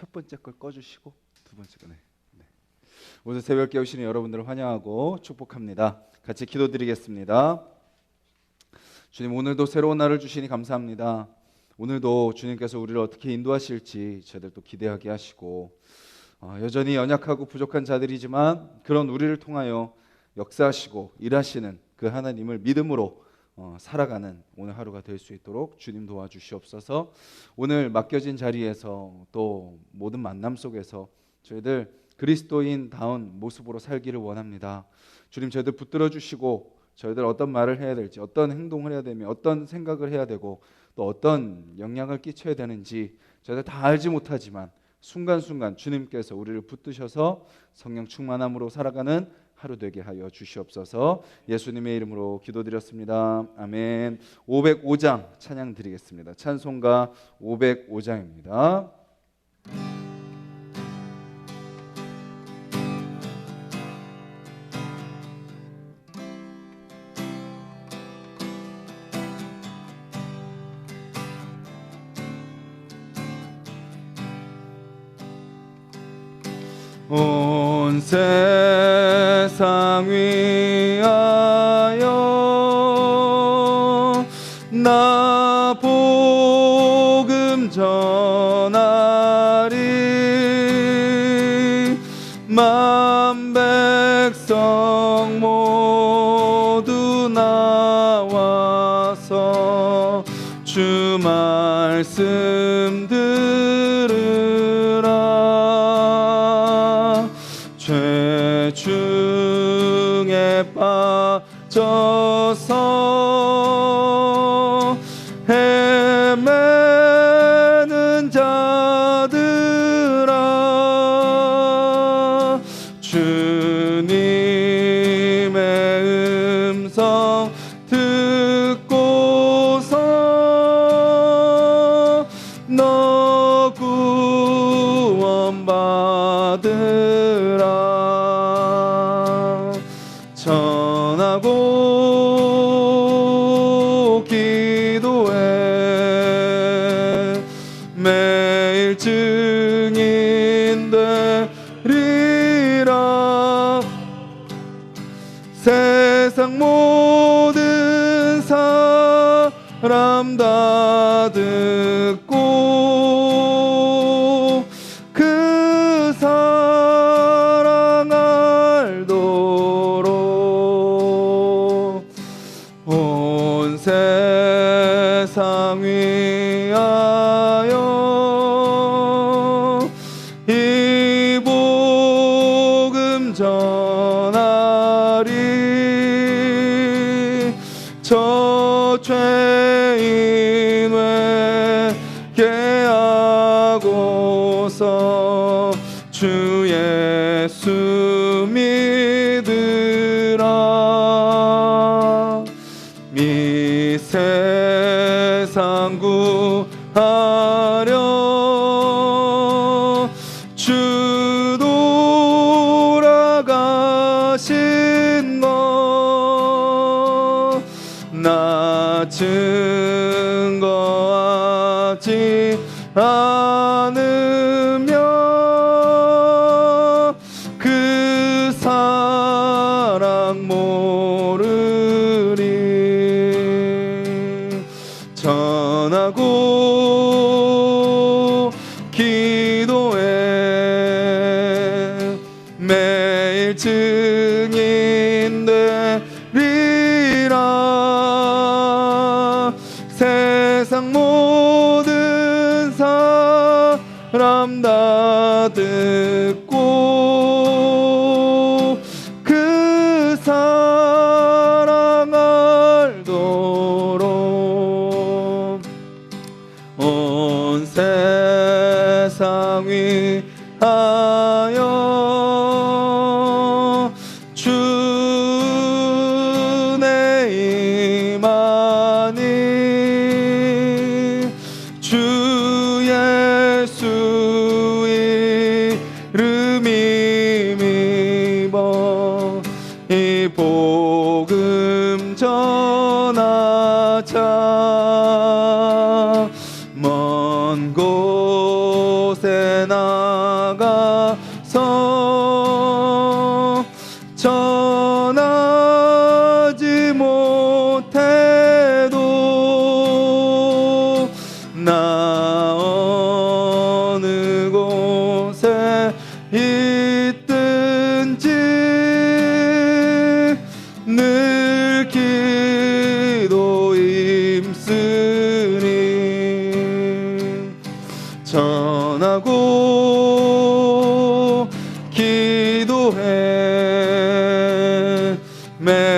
첫 번째 걸 꺼주시고 두 번째 거. 네. 오늘 새벽 깨우시는 여러분들을 환영하고 축복합니다. 같이 기도드리겠습니다. 주님, 오늘도 새로운 날을 주시니 감사합니다. 오늘도 주님께서 우리를 어떻게 인도하실지 저희들 또 기대하게 하시고, 여전히 연약하고 부족한 자들이지만 그런 우리를 통하여 역사하시고 일하시는 그 하나님을 믿음으로 살아가는 오늘 하루가 될 수 있도록 주님 도와주시옵소서. 오늘 맡겨진 자리에서 또 모든 만남 속에서 저희들 그리스도인다운 모습으로 살기를 원합니다. 주님, 저희들 붙들어 주시고 저희들 어떤 말을 해야 될지, 어떤 행동을 해야 되며 어떤 생각을 해야 되고 또 어떤 영향을 끼쳐야 되는지 저희들 다 알지 못하지만 순간순간 주님께서 우리를 붙드셔서 성령 충만함으로 살아가는 하루 되게 하여 주시옵소서. 예수님의 이름으로 기도드렸습니다. 아멘. 505장 찬양 드리겠습니다. 찬송가 505장입니다. 온 세상 위하여 나 복음 전하리. 만 백성 모두 나와서 주 말씀 죄 중에 빠져서 헤매는 자들아, 주님의 음성 듣고서 너 구원받으라. 전하고 기도해 매일 증인 되리라. 세상 모든 사람 다 듣고 그 사랑 알도록 온 세상 위하여 이 복음 전하리. 저 죄인 회개하고서 주 예수 믿으라. 이 세상 구하려 주 돌아가신 것 나 증거하지 않으며 그 사랑 모르리. 전하고 기도해 매일 증인 되리라. 세상 모든 사람 다 듣고 그 사랑 알도록 온 세상 위하여 주내 임하니. 주 예수 이름 힘입어 이 복음 전하자. 먼 곳에 나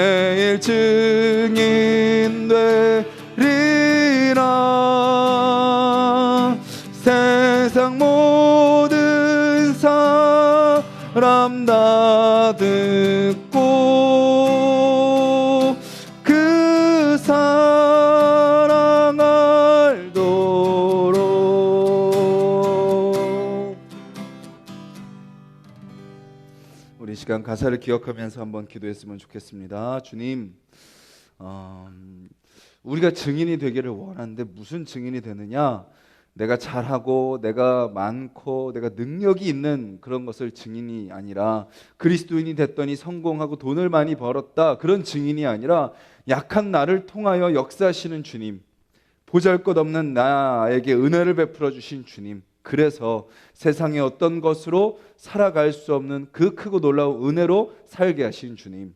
매일 증인 되리라. 세상 모든 사람 다 듣고 그 사랑 알도록. 우리 시간 가사를 기억하면서 한번 기도했으면 좋겠습니다. 주님, 우리가 증인이 되기를 원하는데 무슨 증인이 되느냐? 내가 잘하고 내가 많고 내가 능력이 있는 그런 것을 증인이 아니라, 그리스도인이 됐더니 성공하고 돈을 많이 벌었다, 그런 증인이 아니라 약한 나를 통하여 역사하시는 주님, 보잘것없는 나에게 은혜를 베풀어 주신 주님, 그래서 세상의 어떤 것으로 살아갈 수 없는 그 크고 놀라운 은혜로 살게 하신 주님,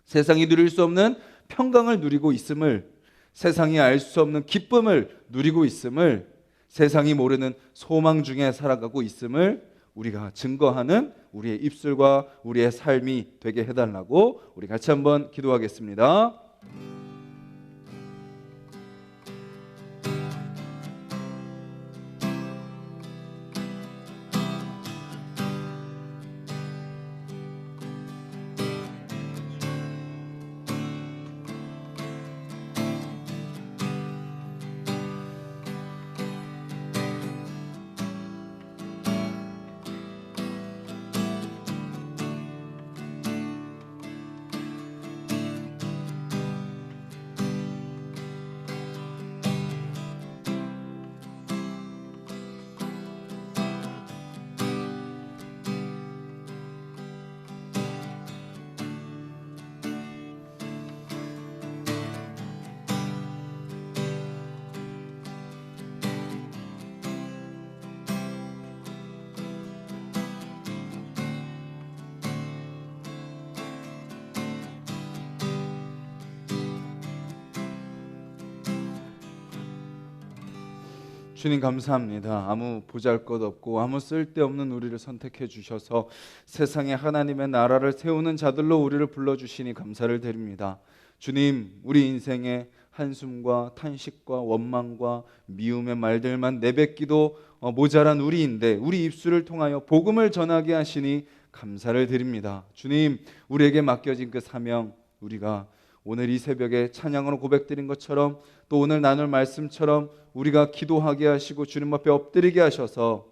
세상이 누릴 수 없는 평강을 누리고 있음을, 세상이 알 수 없는 기쁨을 누리고 있음을, 세상이 모르는 소망 중에 살아가고 있음을 우리가 증거하는 우리의 입술과 우리의 삶이 되게 해달라고 우리 같이 한번 기도하겠습니다. 주님 감사합니다. 아무 보잘것없고 아무 쓸데없는 우리를 선택해 주셔서 세상에 하나님의 나라를 세우는 자들로 우리를 불러주시니 감사를 드립니다. 주님, 우리 인생에 한숨과 탄식과 원망과 미움의 말들만 내뱉기도 모자란 우리인데 우리 입술을 통하여 복음을 전하게 하시니 감사를 드립니다. 주님, 우리에게 맡겨진 그 사명, 우리가 오늘 이 새벽에 찬양으로 고백드린 것처럼 또 오늘 나눌 말씀처럼 우리가 기도하게 하시고 주님 앞에 엎드리게 하셔서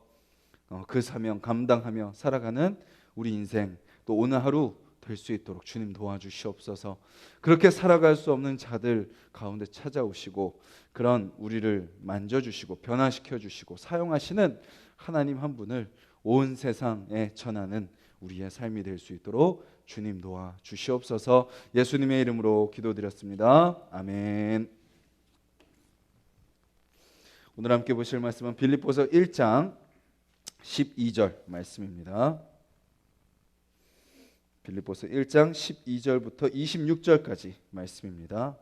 그 사명 감당하며 살아가는 우리 인생 또 오늘 하루 될 수 있도록 주님 도와주시옵소서. 그렇게 살아갈 수 없는 자들 가운데 찾아오시고 그런 우리를 만져주시고 변화시켜주시고 사용하시는 하나님 한 분을 온 세상에 전하는 우리의 삶이 될 수 있도록 주님 도와주시옵소서. 예수님의 이름으로 기도드렸습니다. 아멘. 오늘 함께 보실 말씀은 빌립보서 1장 12절 말씀입니다. 빌립보서 1장 12절부터 26절까지 말씀입니다.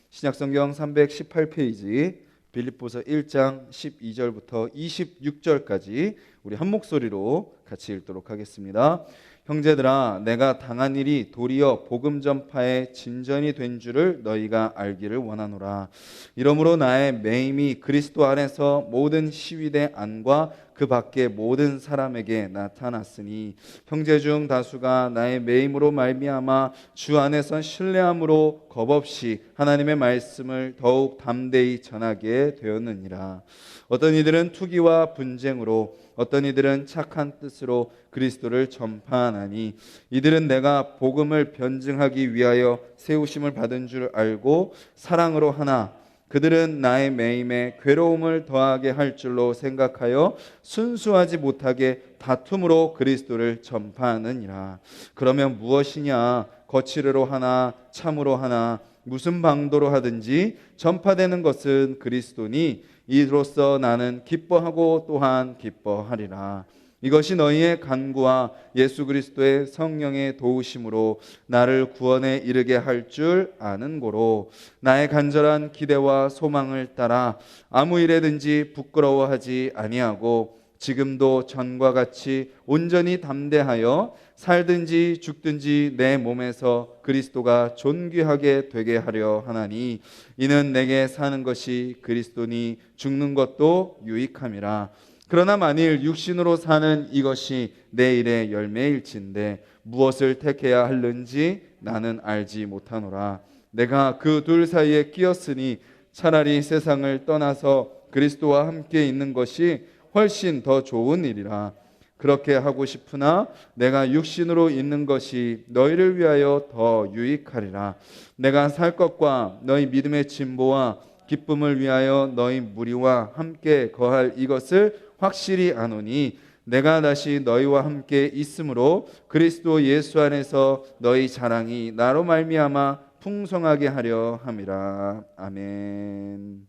신약성경 318페이지 빌립보서 1장 12절부터 26절까지 우리 한 목소리로 같이 읽도록 하겠습니다. 형제들아, 내가 당한 일이 도리어 복음 전파의 진전이 된 줄을 너희가 알기를 원하노라. 이러므로 나의 매임이 그리스도 안에서 모든 시위대 안과 그 밖의 모든 사람에게 나타났으니 형제 중 다수가 나의 매임으로 말미암아 주 안에서 신뢰함으로 겁없이 하나님의 말씀을 더욱 담대히 전하게 되었느니라. 어떤 이들은 투기와 분쟁으로 어떤 이들은 착한 뜻으로 그리스도를 전파하나니 이들은 내가 복음을 변증하기 위하여 세우심을 받은 줄 알고 사랑으로 하나 그들은 나의 매임에 괴로움을 더하게 할 줄로 생각하여 순수하지 못하게 다툼으로 그리스도를 전파하느니라. 그러면 무엇이냐? 거칠으로 하나 참으로 하나 무슨 방도로 하든지 전파되는 것은 그리스도니 이로써 나는 기뻐하고 또한 기뻐하리라. 이것이 너희의 간구와 예수 그리스도의 성령의 도우심으로 나를 구원에 이르게 할 줄 아는 고로 나의 간절한 기대와 소망을 따라 아무 일에든지 부끄러워하지 아니하고 지금도 전과 같이 온전히 담대하여 살든지 죽든지 내 몸에서 그리스도가 존귀하게 되게 하려 하나니 이는 내게 사는 것이 그리스도니 죽는 것도 유익함이라. 그러나 만일 육신으로 사는 이것이 내 일의 열매일진데 무엇을 택해야 할는지 나는 알지 못하노라. 내가 그 둘 사이에 끼었으니 차라리 세상을 떠나서 그리스도와 함께 있는 것이 훨씬 더 좋은 일이라. 그렇게 하고 싶으나 내가 육신으로 있는 것이 너희를 위하여 더 유익하리라. 내가 살 것과 너희 믿음의 진보와 기쁨을 위하여 너희 무리와 함께 거할 이것을 확실히 아노니 내가 다시 너희와 함께 있으므로 그리스도 예수 안에서 너희 자랑이 나로 말미암아 풍성하게 하려 함이라. 아멘.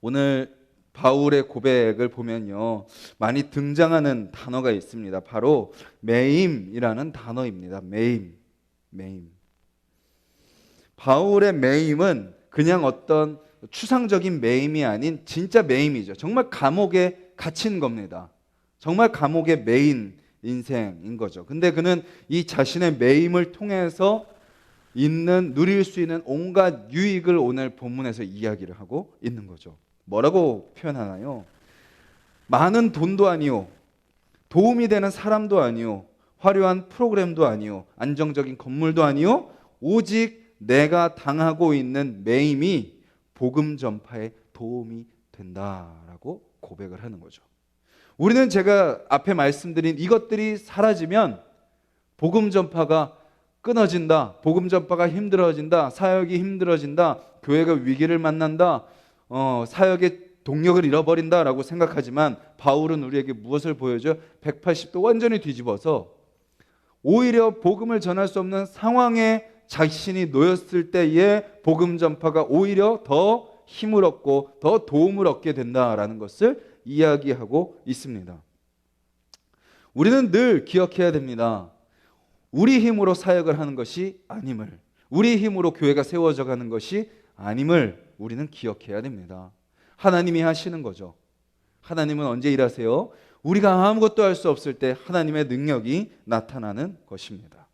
오늘 바울의 고백을 보면요, 많이 등장하는 단어가 있습니다. 바로 매임이라는 단어입니다. 매임. 바울의 매임은 그냥 어떤 추상적인 매임이 아닌 진짜 매임이죠. 정말 감옥에 갇힌 겁니다. 정말 감옥에 매인 인생인 거죠. 근데 그는 이 자신의 매임을 통해서 누릴 수 있는 온갖 유익을 오늘 본문에서 이야기를 하고 있는 거죠. 뭐라고 표현하나요? 많은 돈도 아니요, 도움이 되는 사람도 아니요, 화려한 프로그램도 아니요, 안정적인 건물도 아니요, 오직 내가 당하고 있는 매임이 복음 전파에 도움이 된다라고 고백을 하는 거죠. 우리는 제가 앞에 말씀드린 이것들이 사라지면 복음 전파가 끊어진다, 복음 전파가 힘들어진다, 사역이 힘들어진다, 교회가 위기를 만난다, 사역의 동력을 잃어버린다라고 생각하지만 바울은 우리에게 무엇을 보여줘요? 180도 완전히 뒤집어서 오히려 복음을 전할 수 없는 상황에 자신이 놓였을 때에 복음 전파가 오히려 더 힘을 얻고 더 도움을 얻게 된다라는 것을 이야기하고 있습니다. 우리는 늘 기억해야 됩니다. 우리 힘으로 사역을 하는 것이 아님을, 우리 힘으로 교회가 세워져 가는 것이 아님을 우리는 기억해야 됩니다. 하나님이 하시는 거죠. 하나님은 언제 일하세요? 우리가 아무것도 할 수 없을 때 하나님의 능력이 나타나는 것입니다.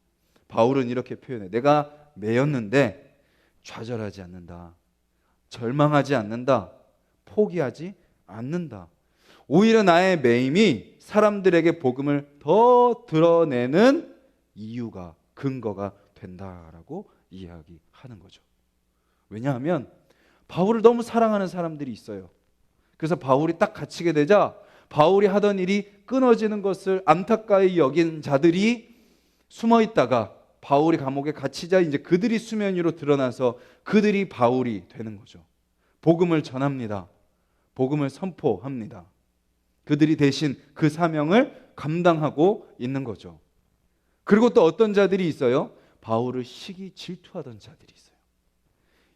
바울은 이렇게 표현해. 내가 매였는데 좌절하지 않는다, 절망하지 않는다, 포기하지 않는다. 오히려 나의 매임이 사람들에게 복음을 더 드러내는 이유가, 근거가 된다라고 이야기하는 거죠. 왜냐하면 바울을 너무 사랑하는 사람들이 있어요. 그래서 바울이 딱 갇히게 되자 바울이 하던 일이 끊어지는 것을 안타까이 여긴 자들이 숨어 있다가 바울이 감옥에 갇히자 이제 그들이 수면 위로 드러나서 그들이 바울이 되는 거죠. 복음을 전합니다. 복음을 선포합니다. 그들이 대신 그 사명을 감당하고 있는 거죠. 그리고 또 어떤 자들이 있어요? 바울을 시기 질투하던 자들이 있어요.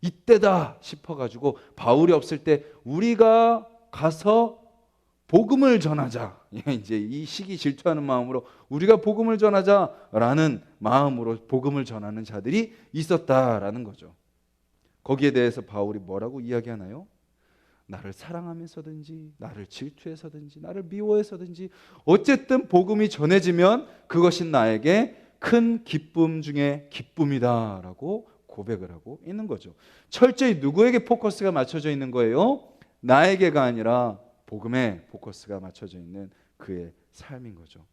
이때다 싶어가지고 바울이 없을 때 우리가 가서 복음을 전하자, 이제 이 시기 질투하는 마음으로 우리가 복음을 전하자라는 마음으로 복음을 전하는 자들이 있었다라는 거죠. 거기에 대해서 바울이 뭐라고 이야기하나요? 나를 사랑하면서든지 나를 질투해서든지 나를 미워해서든지 어쨌든 복음이 전해지면 그것이 나에게 큰 기쁨 중에 기쁨이다라고 고백을 하고 있는 거죠. 철저히 누구에게 포커스가 맞춰져 있는 거예요? 나에게가 아니라 복음에 포커스가 맞춰져 있는 그의 삶인 거죠.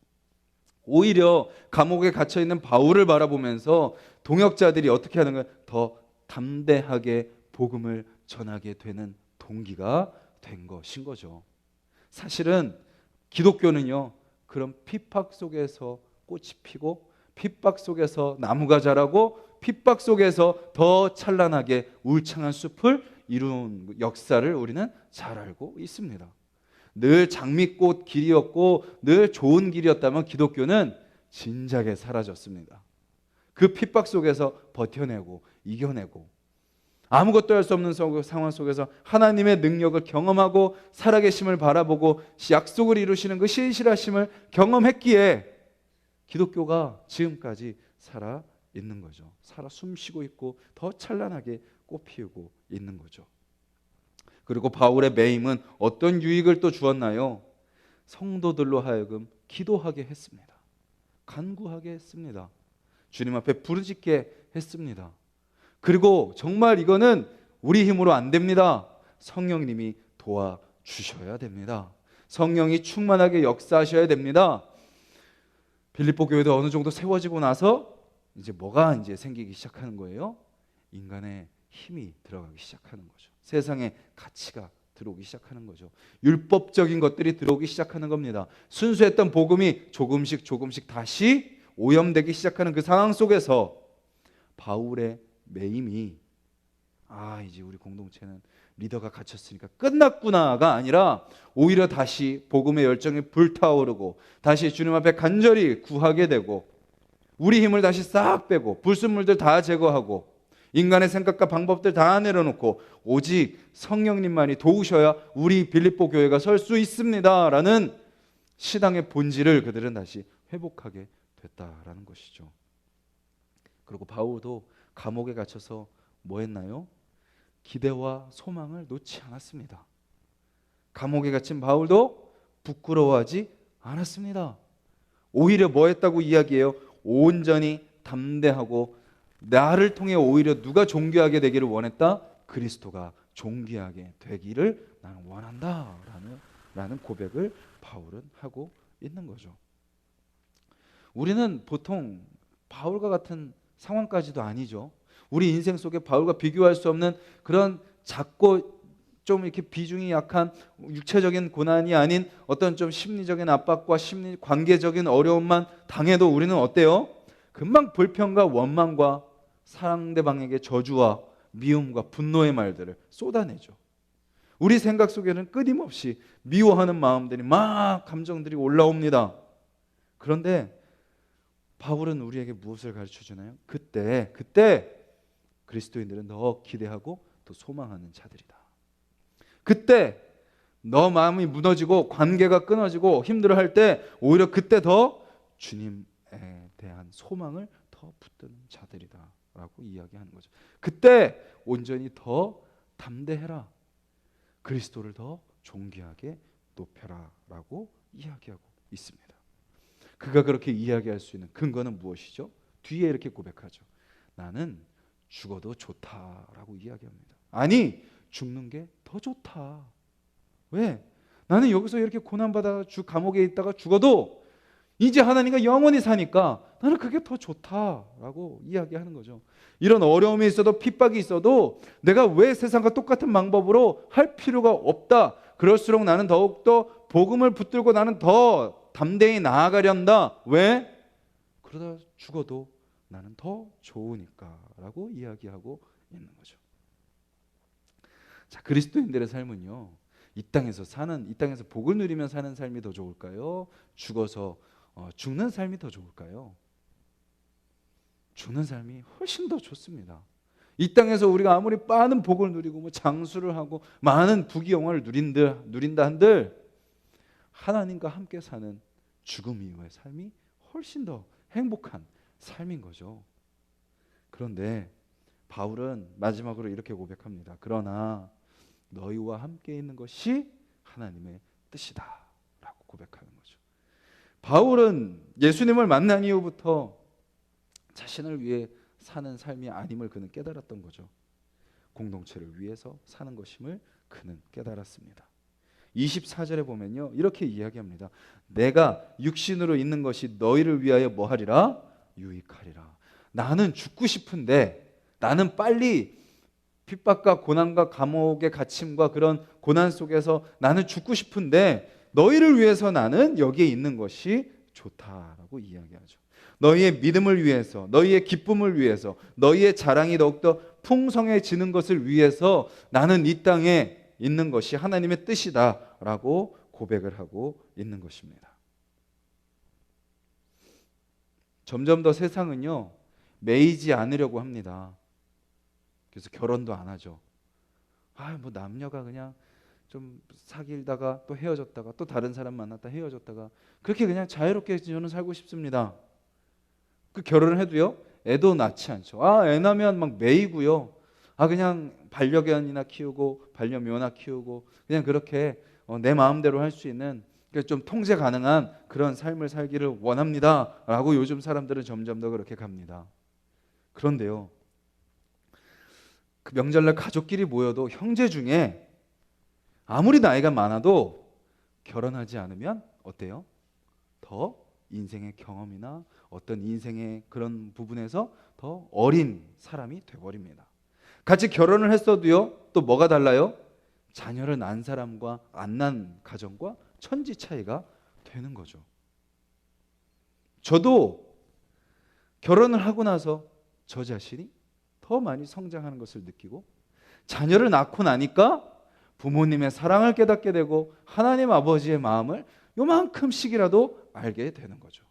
오히려 감옥에 갇혀 있는 바울을 바라보면서 동역자들이 어떻게 하는 거예요? 더 담대하게 복음을 전하게 되는 동기가 된 것인 거죠. 사실은 기독교는요, 그런 핍박 속에서 꽃이 피고 핍박 속에서 나무가 자라고 핍박 속에서 더 찬란하게 울창한 숲을 이룬 역사를 우리는 잘 알고 있습니다. 늘 장미꽃 길이었고 늘 좋은 길이었다면 기독교는 진작에 사라졌습니다. 그 핍박 속에서 버텨내고 이겨내고 아무것도 할 수 없는 상황 속에서 하나님의 능력을 경험하고 살아계심을 바라보고 약속을 이루시는 그 신실하심을 경험했기에 기독교가 지금까지 살아 있는 거죠. 살아 숨쉬고 있고 더 찬란하게 꽃 피우고 있는 거죠. 그리고 바울의 매임은 어떤 유익을 또 주었나요? 성도들로 하여금 기도하게 했습니다. 간구하게 했습니다. 주님 앞에 부르짖게 했습니다. 그리고 정말 이거는 우리 힘으로 안 됩니다. 성령님이 도와주셔야 됩니다. 성령이 충만하게 역사하셔야 됩니다. 빌립보 교회도 어느 정도 세워지고 나서 이제 뭐가 이제 생기기 시작하는 거예요? 인간의 힘이 들어가기 시작하는 거죠. 세상의 가치가 들어오기 시작하는 거죠. 율법적인 것들이 들어오기 시작하는 겁니다. 순수했던 복음이 조금씩 다시 오염되기 시작하는 그 상황 속에서 바울의 매임이 이제 우리 공동체는 리더가 갇혔으니까 끝났구나가 아니라 오히려 다시 복음의 열정이 불타오르고 다시 주님 앞에 간절히 구하게 되고 우리 힘을 다시 싹 빼고 불순물들 다 제거하고 인간의 생각과 방법들 다 내려놓고 오직 성령님만이 도우셔야 우리 빌립보 교회가 설 수 있습니다 라는 신앙의 본질을 그들은 다시 회복하게 됐다라는 것이죠. 그리고 바울도 감옥에 갇혀서 뭐 했나요? 기대와 소망을 놓지 않았습니다. 감옥에 갇힌 바울도 부끄러워하지 않았습니다. 오히려 뭐 했다고 이야기해요? 온전히 담대하고 나를 통해 오히려 누가 존귀하게 되기를 원했다? 그리스도가 존귀하게 되기를 나는 원한다 라는 고백을 바울은 하고 있는 거죠. 우리는 보통 바울과 같은 상황까지도 아니죠. 우리 인생 속에 바울과 비교할 수 없는 그런 작고 좀 이렇게 비중이 약한 육체적인 고난이 아닌 어떤 좀 심리적인 압박과 심리 관계적인 어려움만 당해도 우리는 어때요? 금방 불평과 원망과 상대방에게 저주와 미움과 분노의 말들을 쏟아내죠. 우리 생각 속에는 끊임없이 미워하는 마음들이 막 감정들이 올라옵니다. 그런데 바울은 우리에게 무엇을 가르쳐 주나요? 그때 그리스도인들은 더 기대하고 더 소망하는 자들이다. 그때 너 마음이 무너지고 관계가 끊어지고 힘들어할 때 오히려 그때 더 주님에 대한 소망을 더 붙드는 자들이다 라고 이야기하는 거죠. 그때 온전히 더 담대해라. 그리스도를 더 존귀하게 높여라 라고 이야기하고 있습니다. 그가 그렇게 이야기할 수 있는 근거는 무엇이죠? 뒤에 이렇게 고백하죠. 나는 죽어도 좋다라고 이야기합니다. 아니, 죽는 게 더 좋다. 왜? 나는 여기서 이렇게 고난받아 감옥에 있다가 죽어도 이제 하나님과 영원히 사니까 나는 그게 더 좋다라고 이야기하는 거죠. 이런 어려움이 있어도 핍박이 있어도 내가 왜 세상과 똑같은 방법으로 할 필요가 없다. 그럴수록 나는 더욱더 복음을 붙들고 나는 더 담대히 나아가련다. 왜? 그러다 죽어도 나는 더 좋으니까 라고 이야기하고 있는 거죠. 자, 그리스도인들의 삶은요, 이 땅에서 복을 누리며 사는 삶이 더 좋을까요? 죽어서 죽는 삶이 더 좋을까요? 죽는 삶이 훨씬 더 좋습니다. 이 땅에서 우리가 아무리 많은 복을 누리고 장수를 하고 많은 부귀영화를 누린다 한들 하나님과 함께 사는 죽음 이후의 삶이 훨씬 더 행복한 삶인 거죠. 그런데 바울은 마지막으로 이렇게 고백합니다. 그러나 너희와 함께 있는 것이 하나님의 뜻이다 라고 고백하는 거죠. 바울은 예수님을 만난 이후부터 자신을 위해 사는 삶이 아님을 그는 깨달았던 거죠. 공동체를 위해서 사는 것임을 그는 깨달았습니다. 24절에 보면요, 이렇게 이야기합니다. 내가 육신으로 있는 것이 너희를 위하여 뭐하리라? 유익하리라. 나는 죽고 싶은데, 나는 빨리 핍박과 고난과 감옥의 갇힘과 그런 고난 속에서 나는 죽고 싶은데 너희를 위해서 나는 여기에 있는 것이 좋다라고 이야기하죠. 너희의 믿음을 위해서, 너희의 기쁨을 위해서, 너희의 자랑이 더욱더 풍성해지는 것을 위해서 나는 이 땅에 있는 것이 하나님의 뜻이다라고 고백을 하고 있는 것입니다. 점점 더 세상은요, 매이지 않으려고 합니다. 그래서 결혼도 안 하죠. 뭐 남녀가 그냥 좀 사귀다가 또 헤어졌다가 또 다른 사람 만났다 헤어졌다가 그렇게 그냥 자유롭게 저는 살고 싶습니다. 그 결혼을 해도요, 애도 낳지 않죠. 애 낳으면 막 매이고요. 그냥 반려견이나 키우고 반려묘나 키우고 그냥 그렇게 내 마음대로 할 수 있는 그러니까 좀 통제 가능한 그런 삶을 살기를 원합니다 라고 요즘 사람들은 점점 더 그렇게 갑니다. 그런데요, 그 명절날 가족끼리 모여도 형제 중에 아무리 나이가 많아도 결혼하지 않으면 어때요? 더 인생의 경험이나 어떤 인생의 그런 부분에서 더 어린 사람이 돼버립니다. 같이 결혼을 했어도요, 또 뭐가 달라요? 자녀를 낳은 사람과 안 낳은 가정과 천지 차이가 되는 거죠. 저도 결혼을 하고 나서 저 자신이 더 많이 성장하는 것을 느끼고, 자녀를 낳고 나니까 부모님의 사랑을 깨닫게 되고 하나님 아버지의 마음을 요만큼씩이라도 알게 되는 거죠.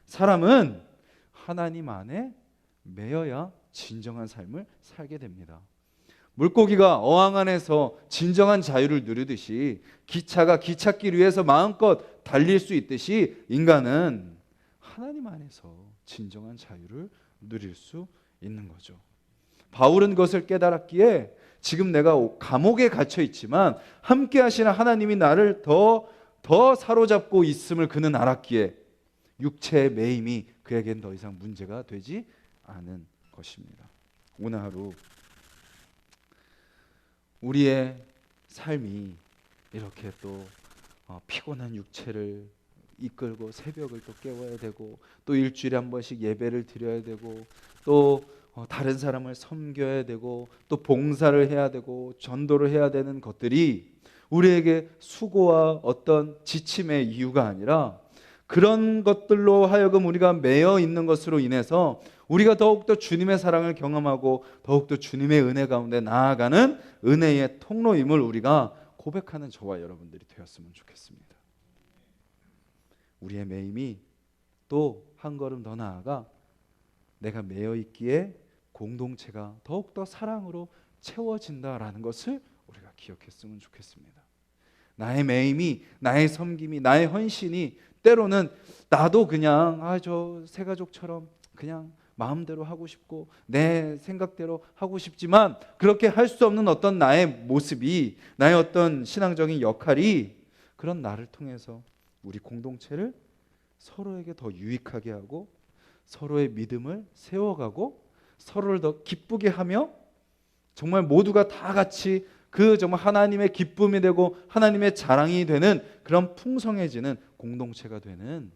사람은 하나님 안에 매여야 진정한 삶을 살게 됩니다. 물고기가 어항 안에서 진정한 자유를 누리듯이, 기차가 기찻길 위에서 마음껏 달릴 수 있듯이, 인간은 하나님 안에서 진정한 자유를 누릴 수 있는 거죠. 바울은 그것을 깨달았기에 지금 내가 감옥에 갇혀 있지만 함께 하시는 하나님이 나를 더 사로잡고 있음을 그는 알았기에 육체의 매임이 그에겐 더 이상 문제가 되지 않은 것입니다. 오늘 하루 우리의 삶이 이렇게 또 피곤한 육체를 이끌고 새벽을 또 깨워야 되고, 또 일주일에 한 번씩 예배를 드려야 되고, 또 다른 사람을 섬겨야 되고, 또 봉사를 해야 되고, 전도를 해야 되는 것들이 우리에게 수고와 어떤 지침의 이유가 아니라, 그런 것들로 하여금 우리가 매여 있는 것으로 인해서 우리가 더욱더 주님의 사랑을 경험하고 더욱더 주님의 은혜 가운데 나아가는 은혜의 통로임을 우리가 고백하는 저와 여러분들이 되었으면 좋겠습니다. 우리의 매임이 또 한 걸음 더 나아가 내가 매여 있기에 공동체가 더욱더 사랑으로 채워진다라는 것을 우리가 기억했으면 좋겠습니다. 나의 매임이, 나의 섬김이, 나의 헌신이 때로는 나도 그냥 저 새가족처럼 그냥 마음대로 하고 싶고 내 생각대로 하고 싶지만, 그렇게 할 수 없는 어떤 나의 모습이, 나의 어떤 신앙적인 역할이 그런 나를 통해서 우리 공동체를 서로에게 더 유익하게 하고 서로의 믿음을 세워가고 서로를 더 기쁘게 하며, 정말 모두가 다 같이 그 정말 하나님의 기쁨이 되고 하나님의 자랑이 되는 그런 풍성해지는 공동체가 되는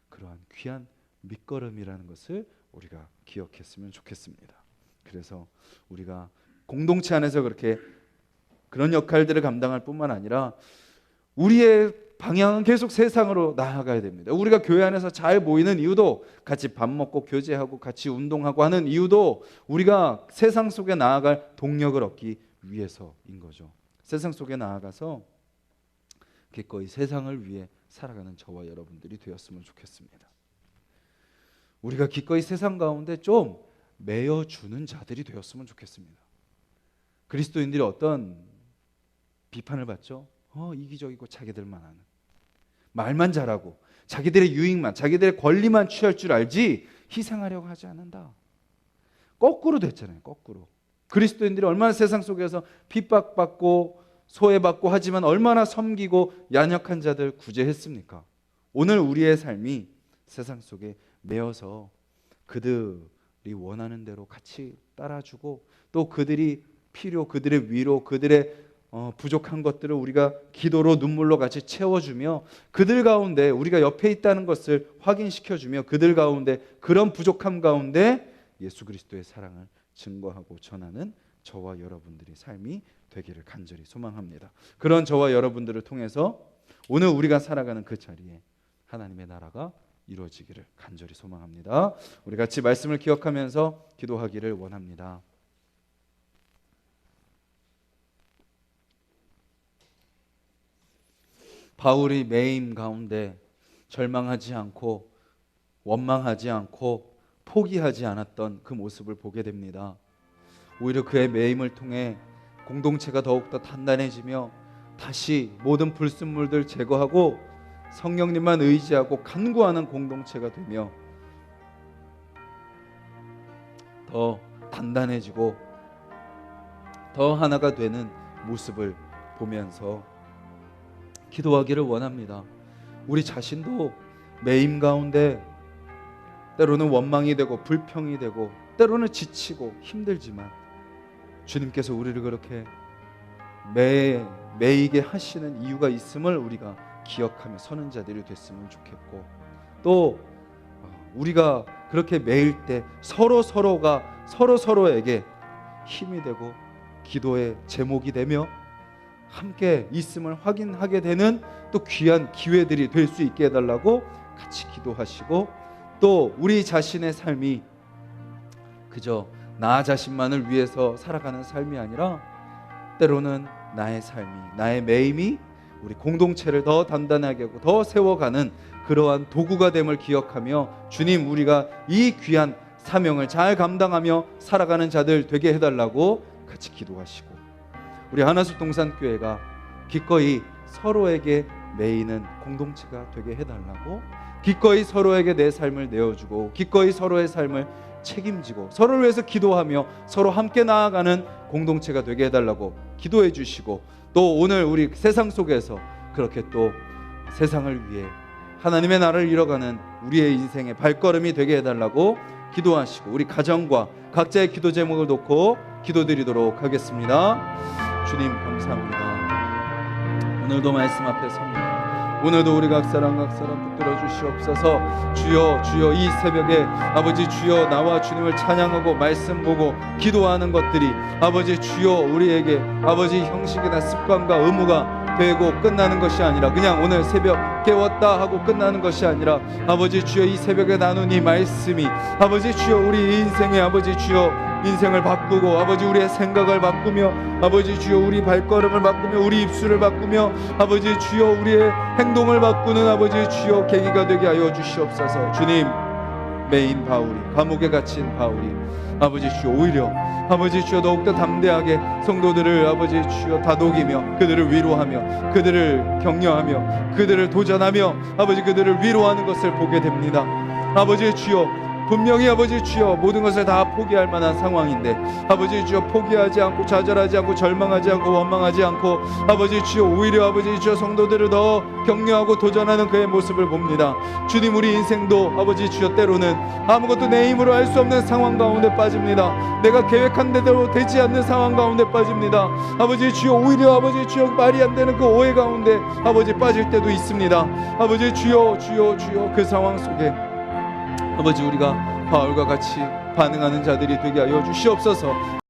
그러한 귀한 밑거름이라는 것을 우리가 기억했으면 좋겠습니다. 그래서 우리가 공동체 안에서 그렇게 그런 역할들을 감당할 뿐만 아니라 우리의 방향은 계속 세상으로 나아가야 됩니다. 우리가 교회 안에서 잘 모이는 이유도, 같이 밥 먹고 교제하고 같이 운동하고 하는 이유도 우리가 세상 속에 나아갈 동력을 얻기 위해서인 거죠. 세상 속에 나아가서 기꺼이 세상을 위해 살아가는 저와 여러분들이 되었으면 좋겠습니다. 우리가 기꺼이 세상 가운데 좀 매여주는 자들이 되었으면 좋겠습니다. 그리스도인들이 어떤 비판을 받죠? 이기적이고 자기들만 아는, 말만 잘하고 자기들의 유익만, 자기들의 권리만 취할 줄 알지 희생하려고 하지 않는다. 거꾸로 됐잖아요. 거꾸로. 그리스도인들이 얼마나 세상 속에서 핍박받고 소외받고 하지만 얼마나 섬기고 연약한 자들 구제했습니까? 오늘 우리의 삶이 세상 속에 매여서 그들이 원하는 대로 같이 따라주고, 또 그들이 필요, 그들의 위로, 그들의 부족한 것들을 우리가 기도로 눈물로 같이 채워주며, 그들 가운데 우리가 옆에 있다는 것을 확인시켜주며, 그들 가운데 그런 부족함 가운데 예수 그리스도의 사랑을 증거하고 전하는 저와 여러분들의 삶이 되기를 간절히 소망합니다. 그런 저와 여러분들을 통해서 오늘 우리가 살아가는 그 자리에 하나님의 나라가 이루어지기를 간절히 소망합니다. 우리 같이 말씀을 기억하면서 기도하기를 원합니다. 바울이 매임 가운데 절망하지 않고 원망하지 않고 포기하지 않았던 그 모습을 보게 됩니다. 오히려 그의 매임을 통해 공동체가 더욱더 단단해지며 다시 모든 불순물들 제거하고 성령님만 의지하고 간구하는 공동체가 되며 더 단단해지고 더 하나가 되는 모습을 보면서 기도하기를 원합니다. 우리 자신도 매임 가운데 때로는 원망이 되고 불평이 되고 때로는 지치고 힘들지만 주님께서 우리를 그렇게 매이게 하시는 이유가 있음을 우리가 기억하며 서는 자들이 됐으면 좋겠고, 또 우리가 그렇게 매일 때 서로가 서로에게 힘이 되고 기도의 제목이 되며 함께 있음을 확인하게 되는 또 귀한 기회들이 될 수 있게 해달라고 같이 기도하시고, 또 우리 자신의 삶이 그저 나 자신만을 위해서 살아가는 삶이 아니라 때로는 나의 삶이, 나의 매임이 우리 공동체를 더 단단하게 하고 더 세워가는 그러한 도구가 됨을 기억하며, 주님, 우리가 이 귀한 사명을 잘 감당하며 살아가는 자들 되게 해달라고 같이 기도하시고, 우리 하나숲 동산교회가 기꺼이 서로에게 매이는 공동체가 되게 해달라고, 기꺼이 서로에게 내 삶을 내어주고 기꺼이 서로의 삶을 책임지고 서로를 위해서 기도하며 서로 함께 나아가는 공동체가 되게 해달라고 기도해 주시고, 또 오늘 우리 세상 속에서 그렇게 또 세상을 위해 하나님의 나라를 이뤄가는 우리의 인생의 발걸음이 되게 해달라고 기도하시고, 우리 가정과 각자의 기도 제목을 놓고 기도드리도록 하겠습니다. 주님, 감사합니다. 오늘도 말씀 앞에 섭니다. 오늘도 우리 각 사람 붙들어 주시옵소서. 주여 이 새벽에 아버지, 주여 나와 주님을 찬양하고 말씀 보고 기도하는 것들이 아버지 주여 우리에게 아버지 형식이나 습관과 의무가 되고 끝나는 것이 아니라, 그냥 오늘 새벽 깨웠다 하고 끝나는 것이 아니라 아버지 주여 이 새벽에 나눈 이 말씀이 아버지 주여 우리 인생에 아버지 주여 인생을 바꾸고 아버지 우리의 생각을 바꾸며 아버지 주여 우리 발걸음을 바꾸며 우리 입술을 바꾸며 아버지 주여 우리의 행동을 바꾸는 아버지 주여 계기가 되게 하여 주시옵소서. 주님, 매인 바울이, 감옥에 갇힌 바울이 아버지 주여 오히려 아버지 주여 더욱더 담대하게 성도들을 아버지 주여 다독이며 그들을 위로하며 그들을 격려하며 그들을 도전하며 아버지 그들을 위로하는 것을 보게 됩니다. 아버지 주여, 분명히 아버지 주여 모든 것을 다 포기할 만한 상황인데 아버지 주여 포기하지 않고 좌절하지 않고 절망하지 않고 원망하지 않고 아버지 주여 오히려 아버지 주여 성도들을 더 격려하고 도전하는 그의 모습을 봅니다. 주님, 우리 인생도 아버지 주여 때로는 아무것도 내 힘으로 할 수 없는 상황 가운데 빠집니다. 내가 계획한 대로 되지 않는 상황 가운데 빠집니다. 아버지 주여 오히려 아버지 주여 말이 안 되는 그 오해 가운데 아버지 빠질 때도 있습니다. 아버지 주여 그 상황 속에 아버지 우리가 바울과 같이 반응하는 자들이 되게 하여 주시옵소서.